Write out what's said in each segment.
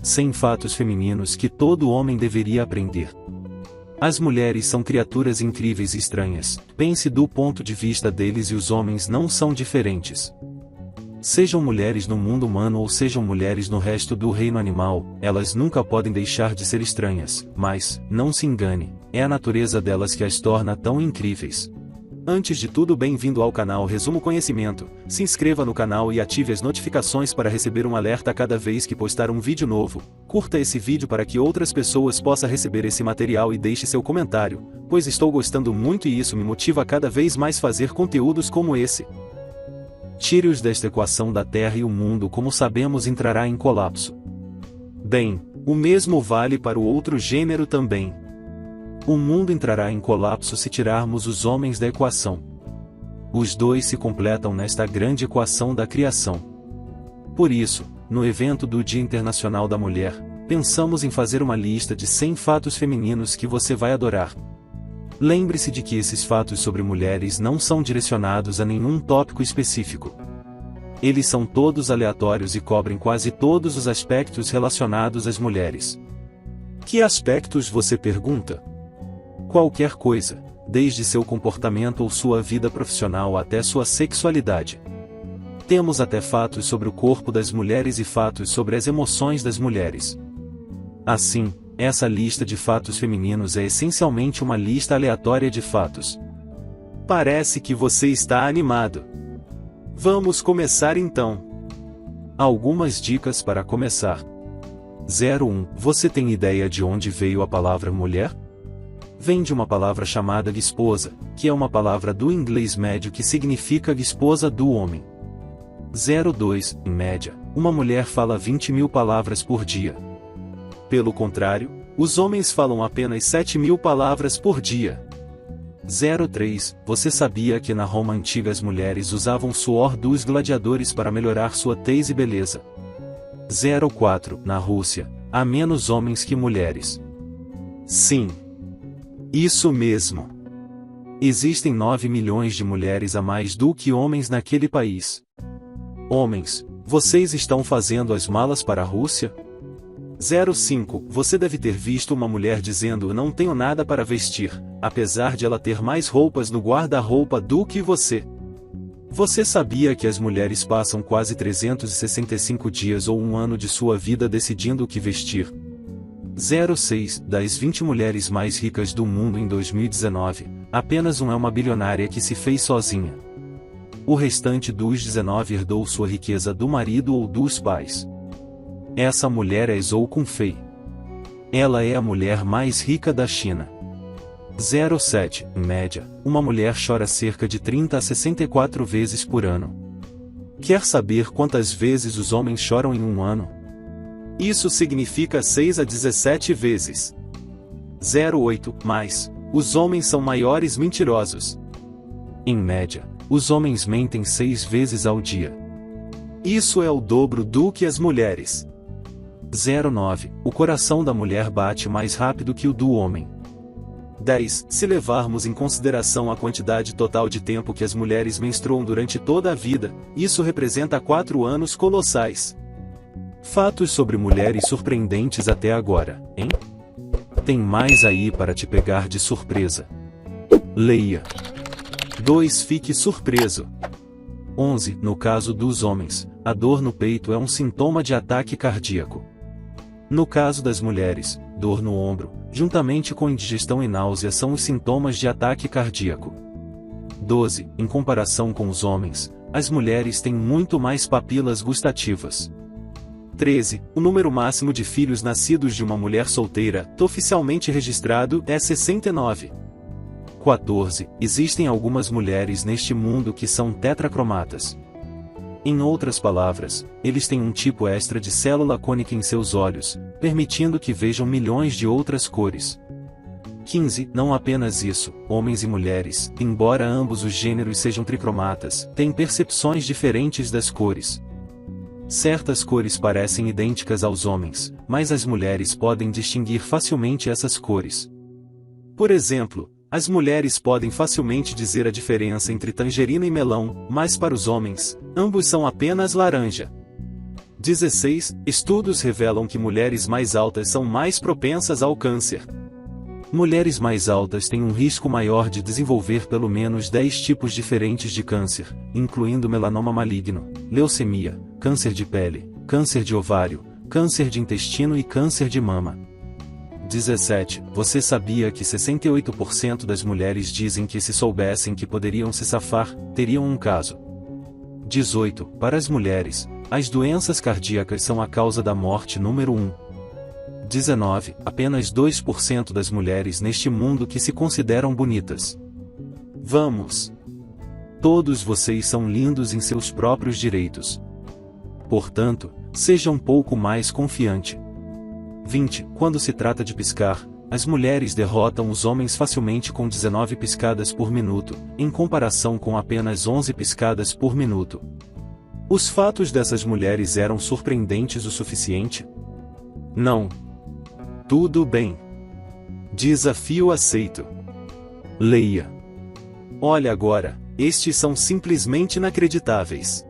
100 fatos femininos que todo homem deveria aprender. As mulheres são criaturas incríveis e estranhas. Pense do ponto de vista deles e os homens não são diferentes. Sejam mulheres no mundo humano ou sejam mulheres no resto do reino animal, elas nunca podem deixar de ser estranhas, mas, não se engane, é a natureza delas que as torna tão incríveis. Antes de tudo, bem-vindo ao canal Resumo Conhecimento. Se inscreva no canal e ative as notificações para receber um alerta cada vez que postar um vídeo novo. Curta esse vídeo para que outras pessoas possam receber esse material e deixe seu comentário, pois estou gostando muito e isso me motiva a cada vez mais fazer conteúdos como esse. Tire-os desta equação da Terra e o mundo, como sabemos, entrará em colapso. Bem, o mesmo vale para o outro gênero também. O mundo entrará em colapso se tirarmos os homens da equação. Os dois se completam nesta grande equação da criação. Por isso, no evento do Dia Internacional da Mulher, pensamos em fazer uma lista de 100 fatos femininos que você vai adorar. Lembre-se de que esses fatos sobre mulheres não são direcionados a nenhum tópico específico. Eles são todos aleatórios e cobrem quase todos os aspectos relacionados às mulheres. Que aspectos, você pergunta? Qualquer coisa, desde seu comportamento ou sua vida profissional até sua sexualidade. Temos até fatos sobre o corpo das mulheres e fatos sobre as emoções das mulheres. Assim, essa lista de fatos femininos é essencialmente uma lista aleatória de fatos. Parece que você está animado. Vamos começar então. Algumas dicas para começar. 01. Você tem ideia de onde veio a palavra mulher? Vem de uma palavra chamada esposa, que é uma palavra do inglês médio que significa esposa do homem. 02. Em média, uma mulher fala 20.000 palavras por dia. Pelo contrário, os homens falam apenas 7.000 palavras por dia. 03. Você sabia que na Roma antiga as mulheres usavam o suor dos gladiadores para melhorar sua tez e beleza? 04. Na Rússia, há menos homens que mulheres. Sim. Isso mesmo. Existem 9 milhões de mulheres a mais do que homens naquele país. Homens, vocês estão fazendo as malas para a Rússia? 05. Você deve ter visto uma mulher dizendo: "Não tenho nada para vestir", apesar de ela ter mais roupas no guarda-roupa do que você. Você sabia que as mulheres passam quase 365 dias ou um ano de sua vida decidindo o que vestir? 06. Das 20 mulheres mais ricas do mundo em 2019, apenas uma é uma bilionária que se fez sozinha. O restante dos 19 herdou sua riqueza do marido ou dos pais. Essa mulher é Zhou Kunfei. Ela é a mulher mais rica da China. 07. Em média, uma mulher chora cerca de 30 a 64 vezes por ano. Quer saber quantas vezes os homens choram em um ano? Isso significa 6 a 17 vezes. 08. Mas, os homens são maiores mentirosos. Em média, os homens mentem 6 vezes ao dia. Isso é o dobro do que as mulheres. 09. O coração da mulher bate mais rápido que o do homem. 10. Se levarmos em consideração a quantidade total de tempo que as mulheres menstruam durante toda a vida, isso representa 4 anos colossais. Fatos sobre mulheres surpreendentes até agora, hein? Tem mais aí para te pegar de surpresa. Leia. 2. Fique surpreso. 11. No caso dos homens, a dor no peito é um sintoma de ataque cardíaco. No caso das mulheres, dor no ombro, juntamente com indigestão e náusea são os sintomas de ataque cardíaco. 12. Em comparação com os homens, as mulheres têm muito mais papilas gustativas. 13. O número máximo de filhos nascidos de uma mulher solteira, oficialmente registrado, é 69. 14. Existem algumas mulheres neste mundo que são tetracromatas. Em outras palavras, eles têm um tipo extra de célula cônica em seus olhos, permitindo que vejam milhões de outras cores. 15. Não apenas isso, homens e mulheres, embora ambos os gêneros sejam tricromatas, têm percepções diferentes das cores. Certas cores parecem idênticas aos homens, mas as mulheres podem distinguir facilmente essas cores. Por exemplo, as mulheres podem facilmente dizer a diferença entre tangerina e melão, mas para os homens, ambos são apenas laranja. 16. Estudos revelam que mulheres mais altas são mais propensas ao câncer. Mulheres mais altas têm um risco maior de desenvolver pelo menos 10 tipos diferentes de câncer, incluindo melanoma maligno, leucemia, câncer de pele, câncer de ovário, câncer de intestino e câncer de mama. 17. Você sabia que 68% das mulheres dizem que se soubessem que poderiam se safar, teriam um caso? 18. Para as mulheres, as doenças cardíacas são a causa da morte número 1. 19. Apenas 2% das mulheres neste mundo que se consideram bonitas. Vamos! Todos vocês são lindos em seus próprios direitos. Portanto, seja um pouco mais confiante. 20. Quando se trata de piscar, as mulheres derrotam os homens facilmente com 19 piscadas por minuto, em comparação com apenas 11 piscadas por minuto. Os fatos dessas mulheres eram surpreendentes o suficiente? Não. Tudo bem. Desafio aceito. Leia. Olha agora, estes são simplesmente inacreditáveis.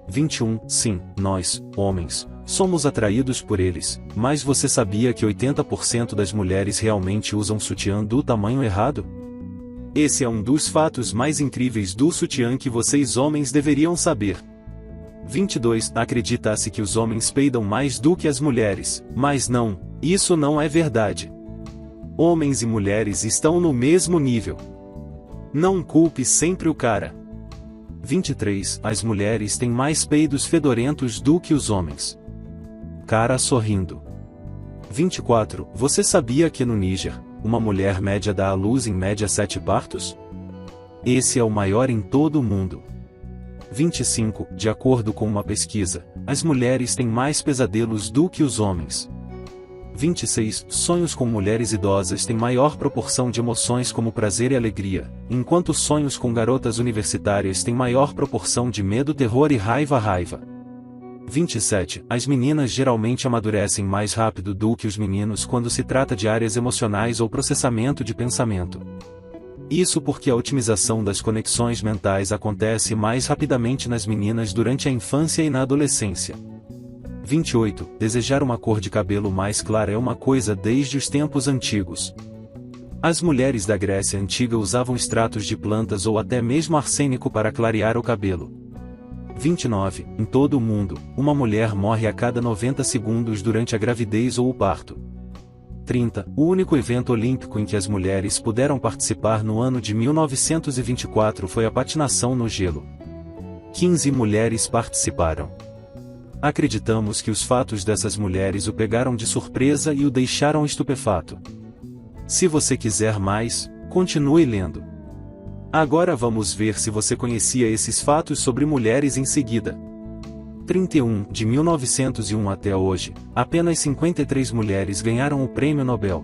21. Sim, nós, homens, somos atraídos por eles, mas você sabia que 80% das mulheres realmente usam sutiã do tamanho errado? Esse é um dos fatos mais incríveis do sutiã que vocês homens deveriam saber. 22. Acredita-se que os homens peidam mais do que as mulheres, mas não, isso não é verdade. Homens e mulheres estão no mesmo nível. Não culpe sempre o cara. 23. As mulheres têm mais peidos fedorentos do que os homens. Cara sorrindo. 24. Você sabia que no Níger, uma mulher média dá à luz em média 7 partos? Esse é o maior em todo o mundo. 25. De acordo com uma pesquisa, as mulheres têm mais pesadelos do que os homens. 26. Sonhos com mulheres idosas têm maior proporção de emoções como prazer e alegria, enquanto sonhos com garotas universitárias têm maior proporção de medo, terror e raiva. 27. As meninas geralmente amadurecem mais rápido do que os meninos quando se trata de áreas emocionais ou processamento de pensamento. Isso porque a otimização das conexões mentais acontece mais rapidamente nas meninas durante a infância e na adolescência. 28. Desejar uma cor de cabelo mais clara é uma coisa desde os tempos antigos. As mulheres da Grécia Antiga usavam extratos de plantas ou até mesmo arsênico para clarear o cabelo. 29. Em todo o mundo, uma mulher morre a cada 90 segundos durante a gravidez ou o parto. 30. O único evento olímpico em que as mulheres puderam participar no ano de 1924 foi a patinação no gelo. 15 mulheres participaram. Acreditamos que os fatos dessas mulheres o pegaram de surpresa e o deixaram estupefato. Se você quiser mais, continue lendo. Agora vamos ver se você conhecia esses fatos sobre mulheres em seguida. 31. De 1901 até hoje, apenas 53 mulheres ganharam o Prêmio Nobel.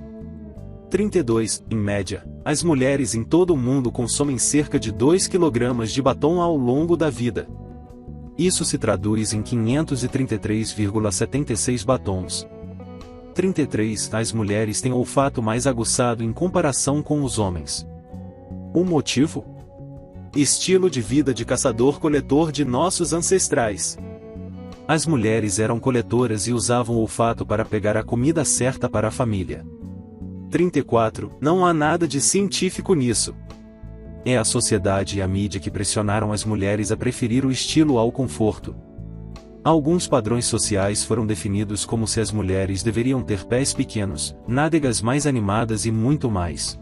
32. Em média, as mulheres em todo o mundo consomem cerca de 2 kg de batom ao longo da vida. Isso se traduz em 533,76 batons. 33. As mulheres têm olfato mais aguçado em comparação com os homens. O motivo? Estilo de vida de caçador-coletor de nossos ancestrais. As mulheres eram coletoras e usavam o olfato para pegar a comida certa para a família. 34. Não há nada de científico nisso. É a sociedade e a mídia que pressionaram as mulheres a preferir o estilo ao conforto. Alguns padrões sociais foram definidos como se as mulheres deveriam ter pés pequenos, nádegas mais animadas e muito mais.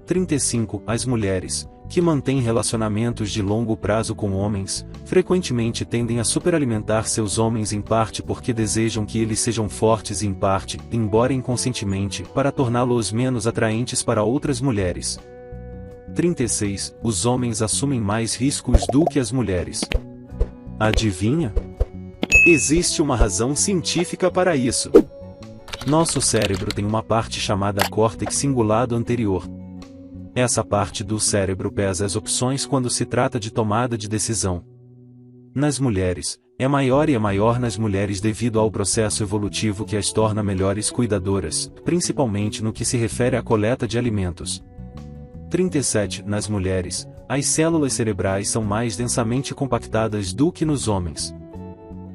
35. As mulheres, que mantêm relacionamentos de longo prazo com homens, frequentemente tendem a superalimentar seus homens em parte porque desejam que eles sejam fortes e em parte, embora inconscientemente, para torná-los menos atraentes para outras mulheres. 36. Os homens assumem mais riscos do que as mulheres. Adivinha? Existe uma razão científica para isso. Nosso cérebro tem uma parte chamada córtex cingulado anterior. Essa parte do cérebro pesa as opções quando se trata de tomada de decisão. Nas mulheres, é maior e é maior nas mulheres devido ao processo evolutivo que as torna melhores cuidadoras, principalmente no que se refere à coleta de alimentos. 37. Nas mulheres, as células cerebrais são mais densamente compactadas do que nos homens.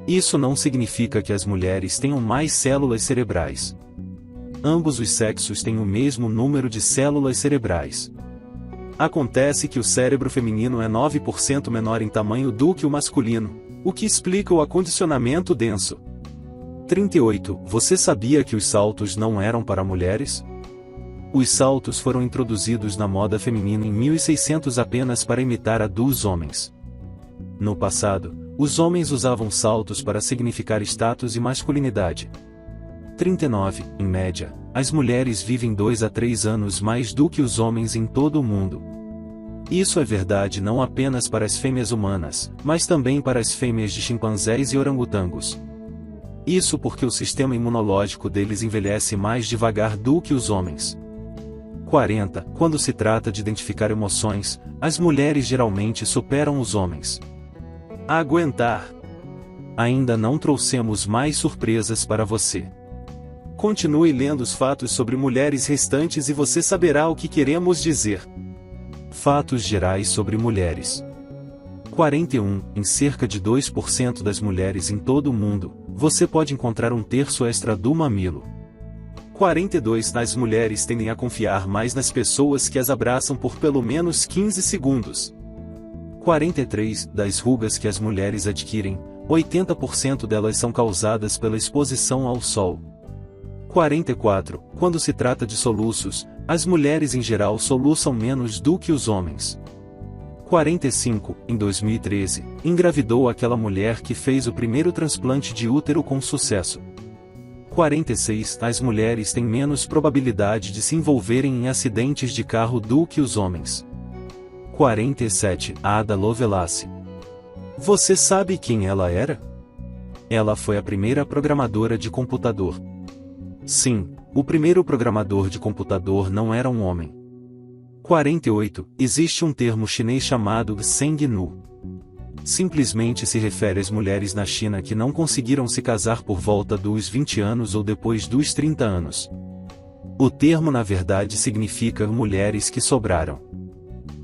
Isso não significa que as mulheres tenham mais células cerebrais. Ambos os sexos têm o mesmo número de células cerebrais. Acontece que o cérebro feminino é 9% menor em tamanho do que o masculino, o que explica o acondicionamento denso. 38. Você sabia que os saltos não eram para mulheres? Os saltos foram introduzidos na moda feminina em 1600 apenas para imitar a dos homens. No passado, os homens usavam saltos para significar status e masculinidade. 39. Em média, as mulheres vivem 2 a 3 anos mais do que os homens em todo o mundo. Isso é verdade não apenas para as fêmeas humanas, mas também para as fêmeas de chimpanzés e orangotangos. Isso porque o sistema imunológico deles envelhece mais devagar do que os homens. 40. Quando se trata de identificar emoções, as mulheres geralmente superam os homens. Aguentar. Ainda não trouxemos mais surpresas para você. Continue lendo os fatos sobre mulheres restantes e você saberá o que queremos dizer. Fatos gerais sobre mulheres. 41. Em cerca de 2% das mulheres em todo o mundo, você pode encontrar um terço extra do mamilo. 42. As mulheres tendem a confiar mais nas pessoas que as abraçam por pelo menos 15 segundos. 43. Das rugas que as mulheres adquirem, 80% delas são causadas pela exposição ao sol. 44. Quando se trata de soluços, as mulheres em geral soluçam menos do que os homens. 45. Em 2013, engravidou aquela mulher que fez o primeiro transplante de útero com sucesso. 46. As mulheres têm menos probabilidade de se envolverem em acidentes de carro do que os homens. 47. Ada Lovelace. Você sabe quem ela era? Ela foi a primeira programadora de computador. Sim, o primeiro programador de computador não era um homem. 48. Existe um termo chinês chamado Zheng Nu. Simplesmente se refere às mulheres na China que não conseguiram se casar por volta dos 20 anos ou depois dos 30 anos. O termo na verdade significa mulheres que sobraram.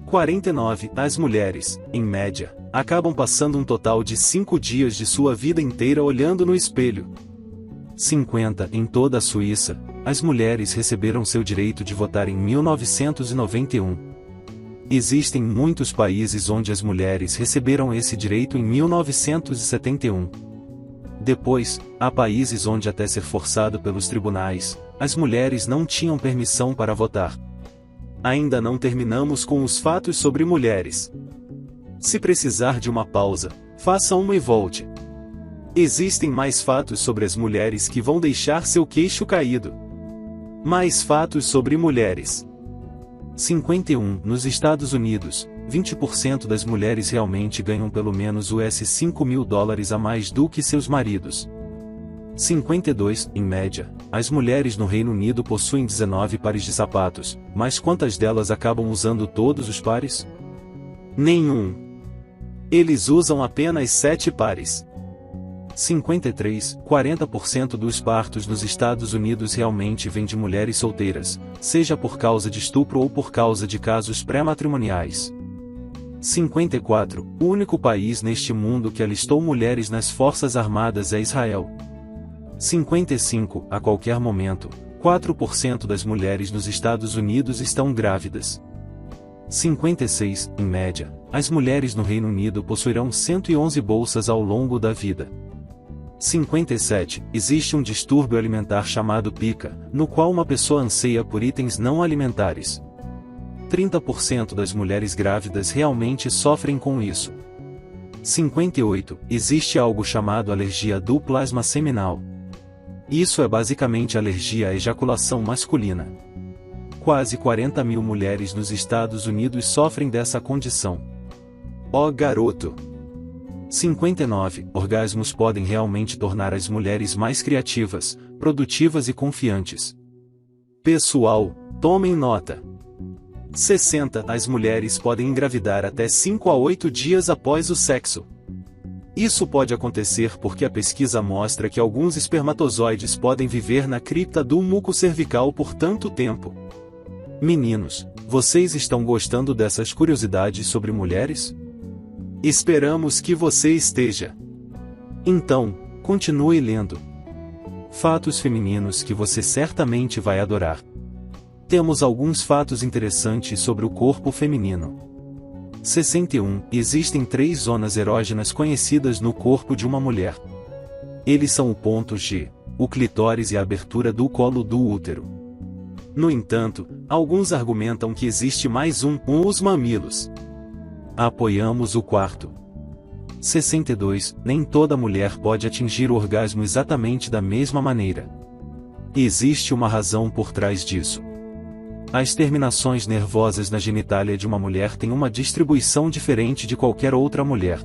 49. As mulheres, em média, acabam passando um total de 5 dias de sua vida inteira olhando no espelho. 50. Em toda a Suíça, as mulheres receberam seu direito de votar em 1991. Existem muitos países onde as mulheres receberam esse direito em 1971. Depois, há países onde até ser forçado pelos tribunais, as mulheres não tinham permissão para votar. Ainda não terminamos com os fatos sobre mulheres. Se precisar de uma pausa, faça uma e volte. Existem mais fatos sobre as mulheres que vão deixar seu queixo caído. Mais fatos sobre mulheres. 51. Nos Estados Unidos, 20% das mulheres realmente ganham pelo menos US $5.000 a mais do que seus maridos. 52. Em média, as mulheres no Reino Unido possuem 19 pares de sapatos, mas quantas delas acabam usando todos os pares? Nenhum. Eles usam apenas 7 pares. 53. 40% dos partos nos Estados Unidos realmente vêm de mulheres solteiras, seja por causa de estupro ou por causa de casos pré-matrimoniais. 54. O único país neste mundo que alistou mulheres nas Forças Armadas é Israel. 55. A qualquer momento, 4% das mulheres nos Estados Unidos estão grávidas. 56. Em média, as mulheres no Reino Unido possuirão 111 bolsas ao longo da vida. 57. Existe um distúrbio alimentar chamado pica, no qual uma pessoa anseia por itens não alimentares. 30% das mulheres grávidas realmente sofrem com isso. 58. Existe algo chamado alergia do plasma seminal. Isso é basicamente alergia à ejaculação masculina. Quase 40 mil mulheres nos Estados Unidos sofrem dessa condição. Ó garoto! 59. Orgasmos podem realmente tornar as mulheres mais criativas, produtivas e confiantes. Pessoal, tomem nota. 60. As mulheres podem engravidar até 5 a 8 dias após o sexo. Isso pode acontecer porque a pesquisa mostra que alguns espermatozoides podem viver na cripta do muco cervical por tanto tempo. Meninos, vocês estão gostando dessas curiosidades sobre mulheres? Esperamos que você esteja. Então, continue lendo. Fatos femininos que você certamente vai adorar. Temos alguns fatos interessantes sobre o corpo feminino. 61. Existem 3 zonas erógenas conhecidas no corpo de uma mulher. Eles são o ponto G, o clitóris e a abertura do colo do útero. No entanto, alguns argumentam que existe mais os mamilos. Apoiamos o quarto. 62. Nem toda mulher pode atingir o orgasmo exatamente da mesma maneira. Existe uma razão por trás disso. As terminações nervosas na genitália de uma mulher têm uma distribuição diferente de qualquer outra mulher.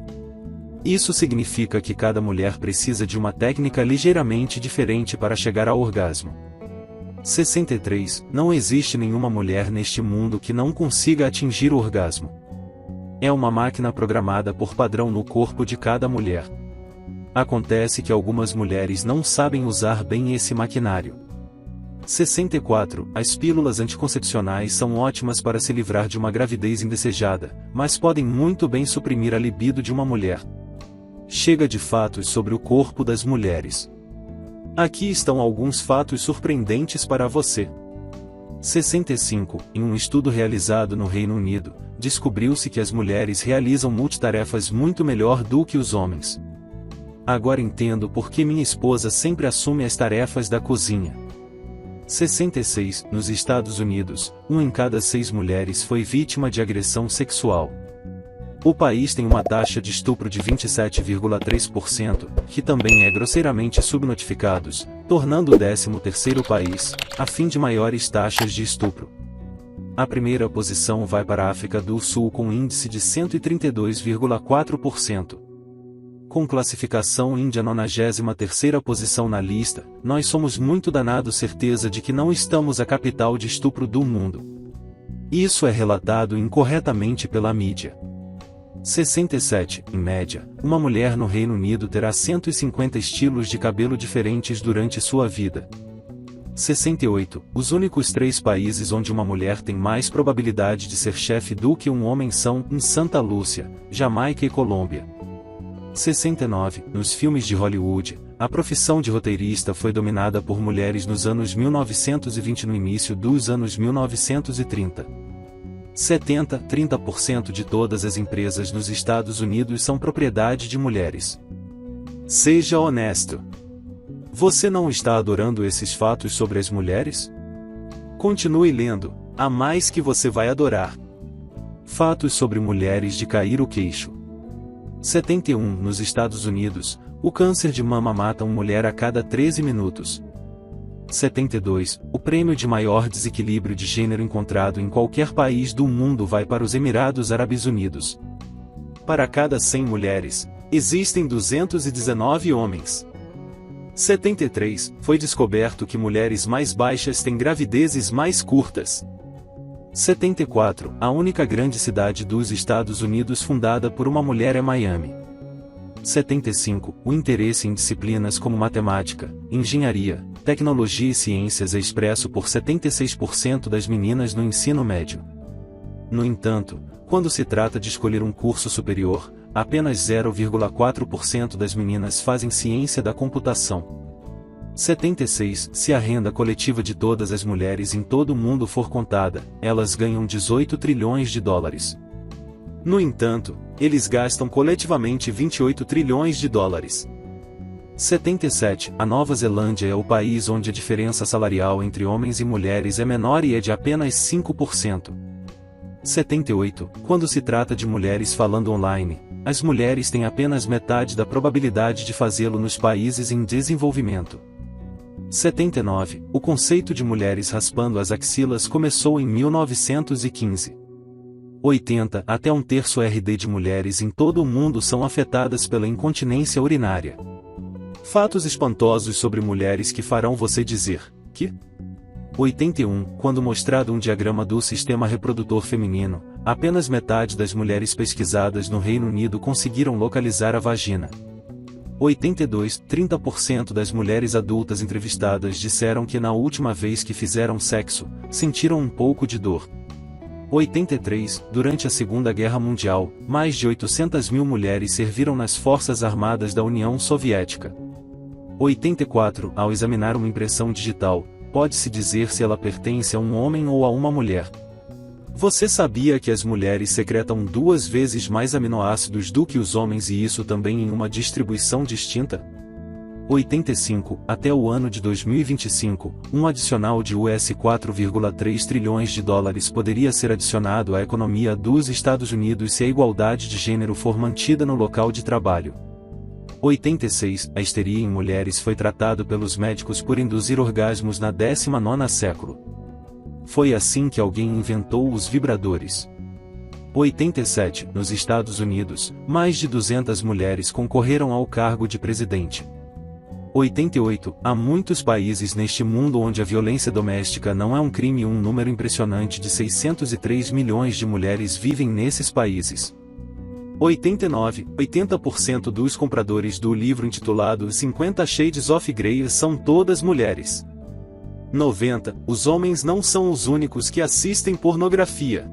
Isso significa que cada mulher precisa de uma técnica ligeiramente diferente para chegar ao orgasmo. 63. Não existe nenhuma mulher neste mundo que não consiga atingir o orgasmo. É uma máquina programada por padrão no corpo de cada mulher. Acontece que algumas mulheres não sabem usar bem esse maquinário. 64. As pílulas anticoncepcionais são ótimas para se livrar de uma gravidez indesejada, mas podem muito bem suprimir a libido de uma mulher. Chega de fatos sobre o corpo das mulheres. Aqui estão alguns fatos surpreendentes para você. 65. Em um estudo realizado no Reino Unido, descobriu-se que as mulheres realizam multitarefas muito melhor do que os homens. Agora entendo por que minha esposa sempre assume as tarefas da cozinha. 66. Nos Estados Unidos, 1 em cada 6 mulheres foi vítima de agressão sexual. O país tem uma taxa de estupro de 27,3%, que também é grosseiramente subnotificados, tornando o 13º país, a fim de maiores taxas de estupro. A primeira posição vai para a África do Sul com um índice de 132,4%. Com classificação Índia 93ª posição na lista, nós somos muito danados certeza de que não estamos a capital de estupro do mundo. Isso é relatado incorretamente pela mídia. 67. Em média, uma mulher no Reino Unido terá 150 estilos de cabelo diferentes durante sua vida. 68. Os únicos 3 países onde uma mulher tem mais probabilidade de ser chefe do que um homem são em Santa Lúcia, Jamaica e Colômbia. 69. Nos filmes de Hollywood, a profissão de roteirista foi dominada por mulheres nos anos 1920 e no início dos anos 1930. 70. 30% de todas as empresas nos Estados Unidos são propriedade de mulheres. Seja honesto. Você não está adorando esses fatos sobre as mulheres? Continue lendo, há mais que você vai adorar. Fatos sobre mulheres de cair o queixo. 71. Nos Estados Unidos, o câncer de mama mata uma mulher a cada 13 minutos. 72. O prêmio de maior desequilíbrio de gênero encontrado em qualquer país do mundo vai para os Emirados Árabes Unidos. Para cada 100 mulheres, existem 219 homens. 73. Foi descoberto que mulheres mais baixas têm gravidezes mais curtas. 74. A única grande cidade dos Estados Unidos fundada por uma mulher é Miami. 75. O interesse em disciplinas como matemática, engenharia, tecnologia e ciências é expresso por 76% das meninas no ensino médio. No entanto, quando se trata de escolher um curso superior, apenas 0,4% das meninas fazem ciência da computação. 76. Se a renda coletiva de todas as mulheres em todo o mundo for contada, elas ganham 18 trilhões de dólares. No entanto, eles gastam coletivamente 28 trilhões de dólares. 77. A Nova Zelândia é o país onde a diferença salarial entre homens e mulheres é menor e é de apenas 5%. 78. Quando se trata de mulheres falando online, as mulheres têm apenas metade da probabilidade de fazê-lo nos países em desenvolvimento. 79. O conceito de mulheres raspando as axilas começou em 1915. 80. Até 1/3 RD de mulheres em todo o mundo são afetadas pela incontinência urinária. Fatos espantosos sobre mulheres que farão você dizer que? 81. Quando mostrado um diagrama do sistema reprodutor feminino, apenas metade das mulheres pesquisadas no Reino Unido conseguiram localizar a vagina. 82. 30% das mulheres adultas entrevistadas disseram que na última vez que fizeram sexo, sentiram um pouco de dor. 83. Durante a Segunda Guerra Mundial, mais de 800 mil mulheres serviram nas Forças Armadas da União Soviética. 84. Ao examinar uma impressão digital, pode-se dizer se ela pertence a um homem ou a uma mulher. Você sabia que as mulheres secretam 2 vezes mais aminoácidos do que os homens e isso também em uma distribuição distinta? 85. Até o ano de 2025, um adicional de US$ 4,3 trilhões poderia ser adicionado à economia dos Estados Unidos se a igualdade de gênero for mantida no local de trabalho. 86. A histeria em mulheres foi tratado pelos médicos por induzir orgasmos na 19º século. Foi assim que alguém inventou os vibradores. 87. Nos Estados Unidos, mais de 200 mulheres concorreram ao cargo de presidente. 88. Há muitos países neste mundo onde a violência doméstica não é um crime e um número impressionante de 603 milhões de mulheres vivem nesses países. 89. 80% dos compradores do livro intitulado 50 Shades of Grey são todas mulheres. 90. Os homens não são os únicos que assistem pornografia.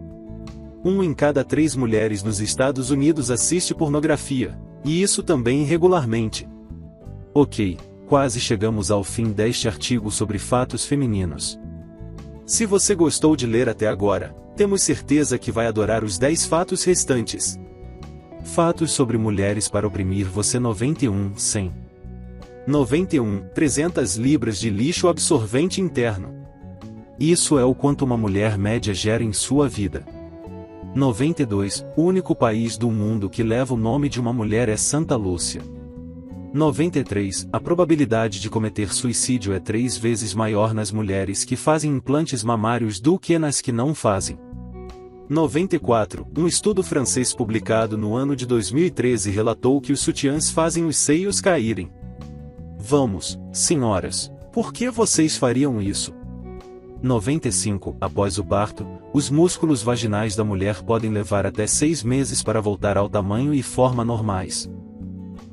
1 em cada 3 mulheres nos Estados Unidos assiste pornografia, e isso também regularmente. Ok, quase chegamos ao fim deste artigo sobre fatos femininos. Se você gostou de ler até agora, temos certeza que vai adorar os 10 fatos restantes. Fatos sobre mulheres para oprimir você. 91. 100. 91. 300 libras de lixo absorvente interno. Isso é o quanto uma mulher média gera em sua vida. 92. O único país do mundo que leva o nome de uma mulher é Santa Lúcia. 93. A probabilidade de cometer suicídio é 3 vezes maior nas mulheres que fazem implantes mamários do que nas que não fazem. 94. Um estudo francês publicado no ano de 2013 relatou que os sutiãs fazem os seios caírem. Vamos, senhoras, por que vocês fariam isso? 95. Após o parto, os músculos vaginais da mulher podem levar até 6 meses para voltar ao tamanho e forma normais.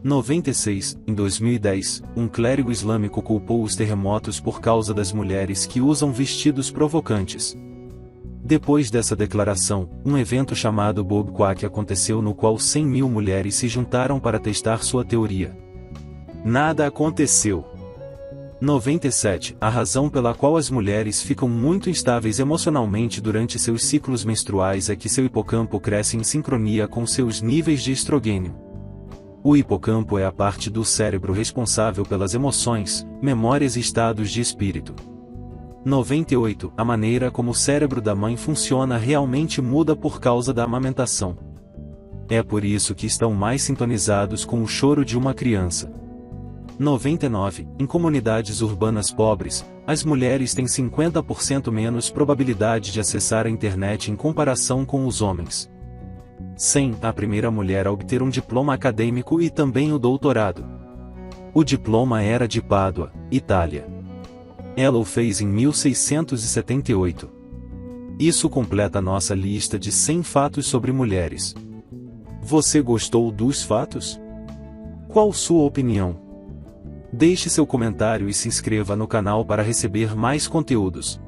96. Em 2010, um clérigo islâmico culpou os terremotos por causa das mulheres que usam vestidos provocantes. Depois dessa declaração, um evento chamado Bob Quack aconteceu no qual 100 mil mulheres se juntaram para testar sua teoria. Nada aconteceu. 97. A razão pela qual as mulheres ficam muito instáveis emocionalmente durante seus ciclos menstruais é que seu hipocampo cresce em sincronia com seus níveis de estrogênio. O hipocampo é a parte do cérebro responsável pelas emoções, memórias e estados de espírito. 98. A maneira como o cérebro da mãe funciona realmente muda por causa da amamentação. É por isso que estão mais sintonizados com o choro de uma criança. 99. Em comunidades urbanas pobres, as mulheres têm 50% menos probabilidade de acessar a internet em comparação com os homens. 100. A primeira mulher a obter um diploma acadêmico e também o doutorado. O diploma era de Pádua, Itália. Ela o fez em 1678. Isso completa nossa lista de 100 fatos sobre mulheres. Você gostou dos fatos? Qual sua opinião? Deixe seu comentário e se inscreva no canal para receber mais conteúdos.